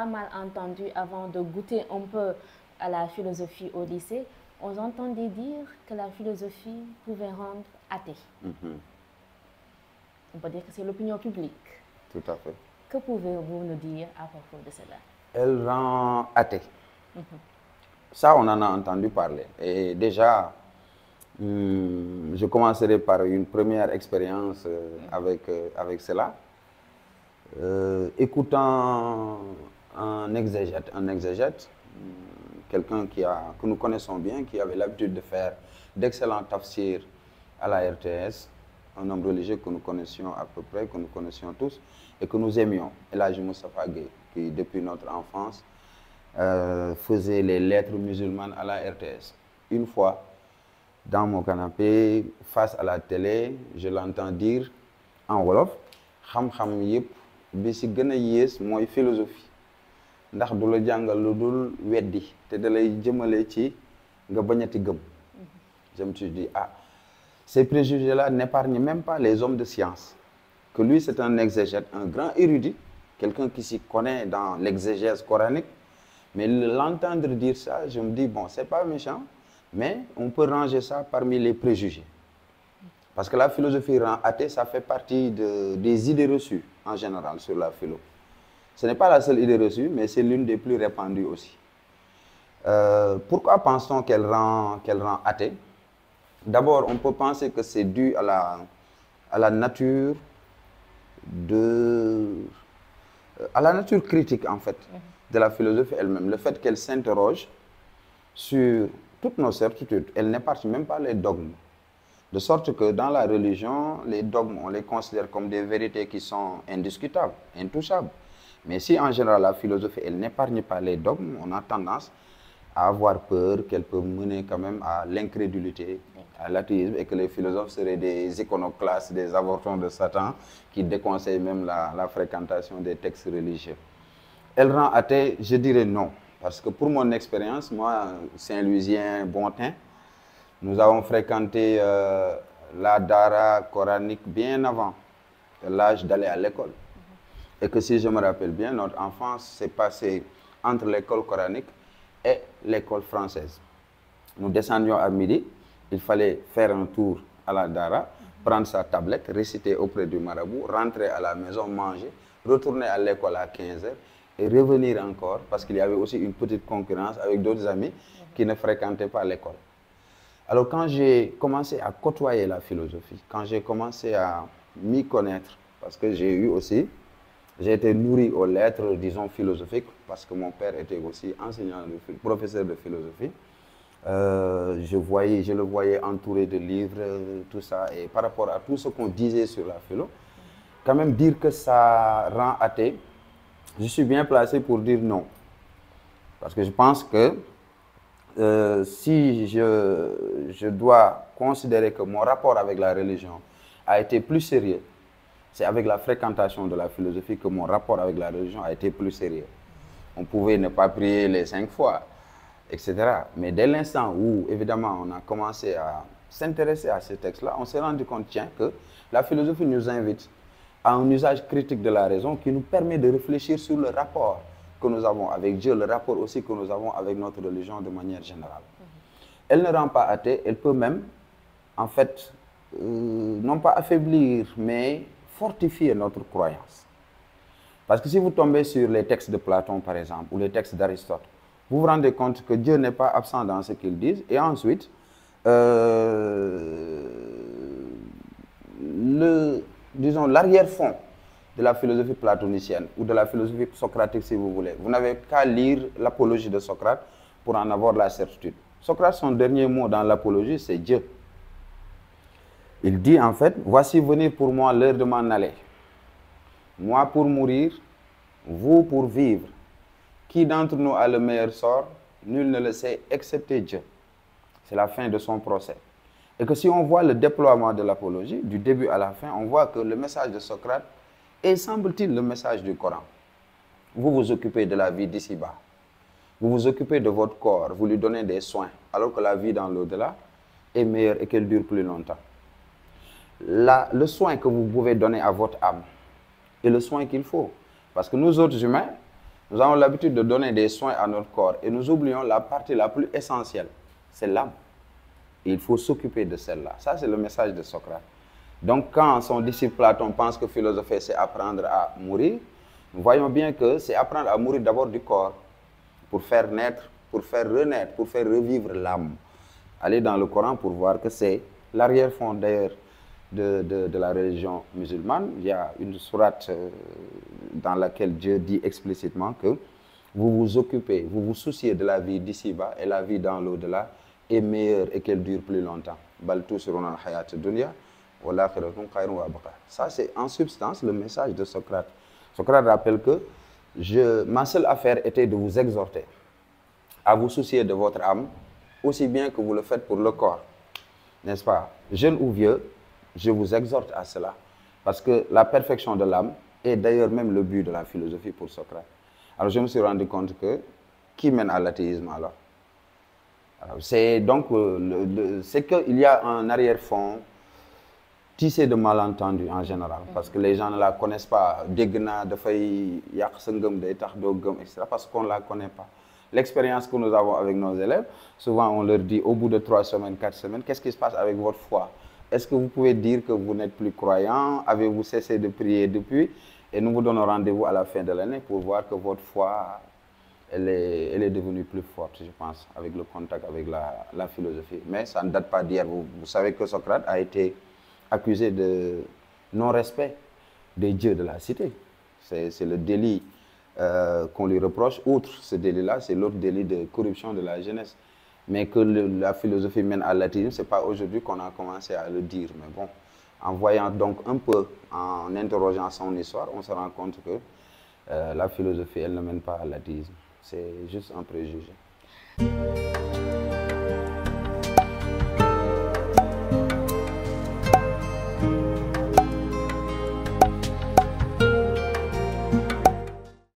pas mal entendu avant de goûter un peu à la philosophie au lycée, on entendait dire que la philosophie pouvait rendre athée. On peut dire que c'est l'opinion publique. Tout à fait. Que pouvez-vous nous dire à propos de cela? Elle rend athée. Ça, on en a entendu parler. Et déjà, je commencerai par une première expérience avec cela. Écoutant un exégète, quelqu'un que nous connaissons bien, qui avait l'habitude de faire d'excellents tafsirs à la RTS, un homme religieux que nous connaissions à peu près, que nous connaissions tous et que nous aimions. Elhadji Moustapha Gueye, qui depuis notre enfance faisait les lettres musulmanes à la RTS. Une fois, dans mon canapé, face à la télé, je l'entends dire en wolof, xam-xam yëpp bi si gën a yées mooy philosophie ndax du la jàngal lu dul weddi te da lay jëmale ci nga bañati gëm. Je me suis dit, ah, ces préjugés-là n'épargnent même pas les hommes de science. Que lui, c'est un exégète, un grand érudit, quelqu'un qui s'y connaît dans l'exégèse coranique. Mais l'entendre dire ça, je me dis, bon, c'est pas méchant, mais on peut ranger ça parmi les préjugés. Parce que la philosophie rend athée, ça fait partie des idées reçues en général sur la philo. Ce n'est pas la seule idée reçue, mais c'est l'une des plus répandues aussi. Pourquoi pense-t-on qu'elle rend athée? D'abord, on peut penser que c'est dû à la nature critique, en fait, de la philosophie elle-même. Le fait qu'elle s'interroge sur toutes nos certitudes. Elle n'épargne même pas les dogmes. De sorte que dans la religion, les dogmes, on les considère comme des vérités qui sont indiscutables, intouchables. Mais si en général la philosophie, elle n'épargne pas les dogmes, on a tendance à avoir peur qu'elle peut mener quand même à l'incrédulité, à l'athéisme, et que les philosophes seraient des iconoclastes, des avortons de Satan, qui déconseillent même la fréquentation des textes religieux. Elle rend athée, je dirais non. Parce que pour mon expérience, moi, Saint-Louisien, Bontin, nous avons fréquenté la Dara coranique bien avant l'âge d'aller à l'école. Et que si je me rappelle bien, notre enfance s'est passée entre l'école coranique et l'école française. Nous descendions à midi, il fallait faire un tour à la Dara, prendre sa tablette, réciter auprès du marabout, rentrer à la maison, manger, retourner à l'école à 15h et revenir encore, parce qu'il y avait aussi une petite concurrence avec d'autres amis qui ne fréquentaient pas l'école. Alors quand j'ai commencé à côtoyer la philosophie, quand j'ai commencé à m'y connaître, parce que j'ai été nourri aux lettres, disons, philosophiques, parce que mon père était aussi enseignant, professeur de philosophie. Je le voyais entouré de livres, tout ça, et par rapport à tout ce qu'on disait sur la philo, quand même dire que ça rend athée, je suis bien placé pour dire non. Parce que je pense que si je dois considérer que mon rapport avec la religion a été plus sérieux, c'est avec la fréquentation de la philosophie que mon rapport avec la religion a été plus sérieux. On pouvait ne pas prier les 5 fois, etc. Mais dès l'instant où, évidemment, on a commencé à s'intéresser à ces textes-là, on s'est rendu compte, tiens, que la philosophie nous invite à un usage critique de la raison qui nous permet de réfléchir sur le rapport que nous avons avec Dieu, le rapport aussi que nous avons avec notre religion de manière générale. Elle ne rend pas athée, elle peut même, en fait, non pas affaiblir, mais fortifier notre croyance. Parce que si vous tombez sur les textes de Platon, par exemple, ou les textes d'Aristote, vous vous rendez compte que Dieu n'est pas absent dans ce qu'ils disent, et ensuite, disons, l'arrière-fond de la philosophie platonicienne ou de la philosophie socratique, si vous voulez. Vous n'avez qu'à lire l'apologie de Socrate pour en avoir la certitude. Socrate, son dernier mot dans l'apologie, c'est Dieu. Il dit en fait, voici venir pour moi l'heure de m'en aller. Moi pour mourir, vous pour vivre. Qui d'entre nous a le meilleur sort? Nul ne le sait excepté Dieu. C'est la fin de son procès. Et que si on voit le déploiement de l'apologie, du début à la fin, on voit que le message de Socrate est, semble-t-il, le message du Coran. Vous vous occupez de la vie d'ici-bas. Vous vous occupez de votre corps, vous lui donnez des soins, alors que la vie dans l'au-delà est meilleure et qu'elle dure plus longtemps. Le soin que vous pouvez donner à votre âme est le soin qu'il faut. Parce que nous autres humains, Nous avons l'habitude de donner des soins à notre corps et nous oublions la partie la plus essentielle, c'est l'âme. Il faut s'occuper de celle-là. Ça, c'est le message de Socrate. Donc, quand son disciple Platon pense que philosopher, c'est apprendre à mourir, nous voyons bien que c'est apprendre à mourir d'abord du corps, pour faire naître, pour faire renaître, pour faire revivre l'âme. Allez dans le Coran pour voir que c'est l'arrière-fond d'ailleurs de la religion musulmane. Il y a une sourate dans laquelle Dieu dit explicitement que vous vous occupez, vous vous souciez de la vie d'ici-bas et la vie dans l'au-delà est meilleure et qu'elle dure plus longtemps. Ça, c'est en substance le message de Socrate. Socrate rappelle que ma seule affaire était de vous exhorter à vous soucier de votre âme, aussi bien que vous le faites pour le corps. N'est-ce pas? Jeune ou vieux, je vous exhorte à cela. Parce que la perfection de l'âme est d'ailleurs même le but de la philosophie pour Socrate. Alors je me suis rendu compte que, qui mène à l'athéisme alors? C'est donc, c'est qu'il y a un arrière-fond tissé de malentendus en général, parce que les gens ne la connaissent pas, etc., parce qu'on ne la connaît pas. L'expérience que nous avons avec nos élèves, souvent on leur dit au bout de 3 semaines, 4 semaines, qu'est-ce qui se passe avec votre foi? Est-ce que vous pouvez dire que vous n'êtes plus croyant? Avez-vous cessé de prier depuis? Et nous vous donnons rendez-vous à la fin de l'année pour voir que votre foi, elle est devenue plus forte, je pense, avec le contact avec la philosophie. Mais ça ne date pas d'hier. Vous savez que Socrate a été accusé de non-respect des dieux de la cité. C'est le délit qu'on lui reproche. Outre ce délit-là, c'est l'autre délit de corruption de la jeunesse. Mais que la philosophie mène à l'athéisme, ce n'est pas aujourd'hui qu'on a commencé à le dire. Mais bon, en voyant donc un peu, en interrogeant son histoire, on se rend compte que la philosophie, elle ne mène pas à l'athéisme. C'est juste un préjugé.